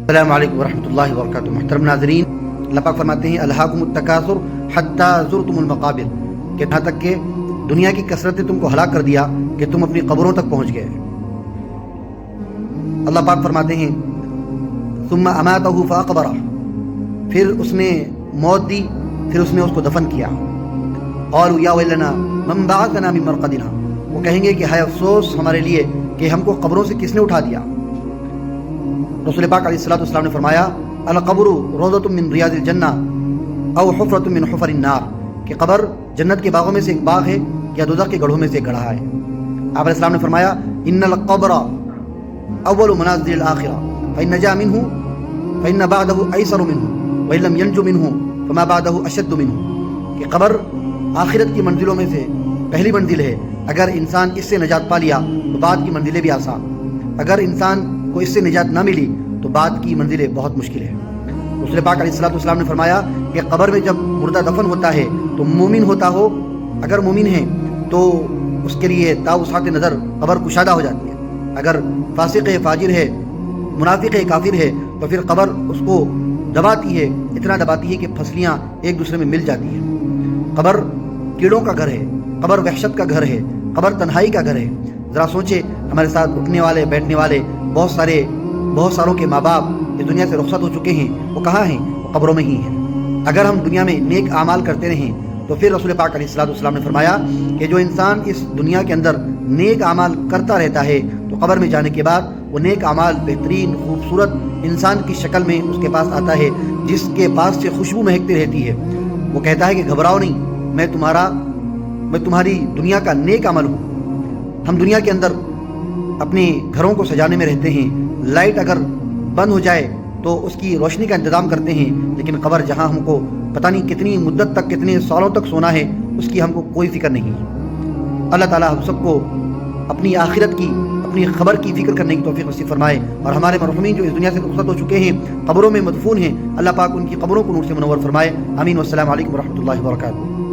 السلام علیکم ورحمۃ اللہ وبرکاتہ۔ محترم ناظرین، اللہ پاک فرماتے ہیں الہاکم التکاثر حتی زرتم المقابر، کہ یہاں تک کہ دنیا کی کثرت نے تم کو ہلاک کر دیا کہ تم اپنی قبروں تک پہنچ گئے۔ اللہ پاک فرماتے ہیں ثم اماتہ فاقبرہ، پھر اس نے موت دی، پھر اس نے اس کو دفن کیا۔ قالوا یا ویلنا من بعثنا من مرقدنا، وہ کہیں گے کہ ہائے افسوس ہمارے لیے کہ ہم کو قبروں سے کس نے اٹھا دیا۔ رسول پاک علیہ الصلوۃ والسلام نے فرمایا القبر روضۃ من ریاض الجنہ او حفرۃ من حفر النار، کہ قبر جنت کے باغوں میں سے ایک باغ ہے یا دوزخ کے گڑھوں میں سے ایک گڑھا ہے۔ آپ علیہ السلام نے فرمایا ان القبر اول منازل الاخرہ فان نجا منہ فان بعدہ ایسر منہ وان لم ینج منہ فما بعدہ اشد منہ، کہ قبر آخرت کی منزلوں میں سے پہلی منزل ہے، اگر انسان اس سے نجات پا لیا تو بعد کی منزلیں بھی آسان، اگر انسان کو اس سے نجات نہ ملی تو بعد کی منزلیں بہت مشکل ہے۔ رسول پاک علیہ الصلوۃ والسلام نے فرمایا کہ قبر میں جب مردہ دفن ہوتا ہے تو مومن ہوتا ہو، اگر مومن ہے تو اس کے لیے تاوسعت نظر قبر کشادہ ہو جاتی ہے، اگر فاسق ہے، فاجر ہے، منافق ہے، کافر ہے تو پھر قبر اس کو دباتی ہے، اتنا دباتی ہے کہ پھسلیاں ایک دوسرے میں مل جاتی ہیں۔ قبر کیڑوں کا گھر ہے، قبر وحشت کا گھر ہے، قبر تنہائی کا گھر ہے۔ ذرا سوچے ہمارے ساتھ اٹھنے والے بیٹھنے والے بہت ساروں کے ماں باپ اس دنیا سے رخصت ہو چکے ہیں، وہ کہاں ہیں؟ وہ قبروں میں ہی ہیں۔ اگر ہم دنیا میں نیک اعمال کرتے رہیں تو پھر رسول پاک علیہ الصلوۃ والسلام نے فرمایا کہ جو انسان اس دنیا کے اندر نیک اعمال کرتا رہتا ہے تو قبر میں جانے کے بعد وہ نیک اعمال بہترین خوبصورت انسان کی شکل میں اس کے پاس آتا ہے، جس کے پاس سے خوشبو مہکتی رہتی ہے۔ وہ کہتا ہے کہ گھبراؤ نہیں، میں تمہاری دنیا کا نیک عمل ہوں۔ ہم دنیا کے اندر اپنے گھروں کو سجانے میں رہتے ہیں، لائٹ اگر بند ہو جائے تو اس کی روشنی کا انتظام کرتے ہیں، لیکن قبر جہاں ہم کو پتہ نہیں کتنی مدت تک، کتنے سالوں تک سونا ہے، اس کی ہم کو کوئی فکر نہیں۔ اللہ تعالیٰ ہم سب کو اپنی آخرت کی، اپنی خبر کی فکر کرنے کی توفیق نصیب فرمائے، اور ہمارے مرحومین جو اس دنیا سے رخصت ہو چکے ہیں، قبروں میں مدفون ہیں، اللہ پاک ان کی قبروں کو نور سے منور فرمائے۔ آمین۔ والسلام علیکم ورحمۃ اللہ وبرکاتہ۔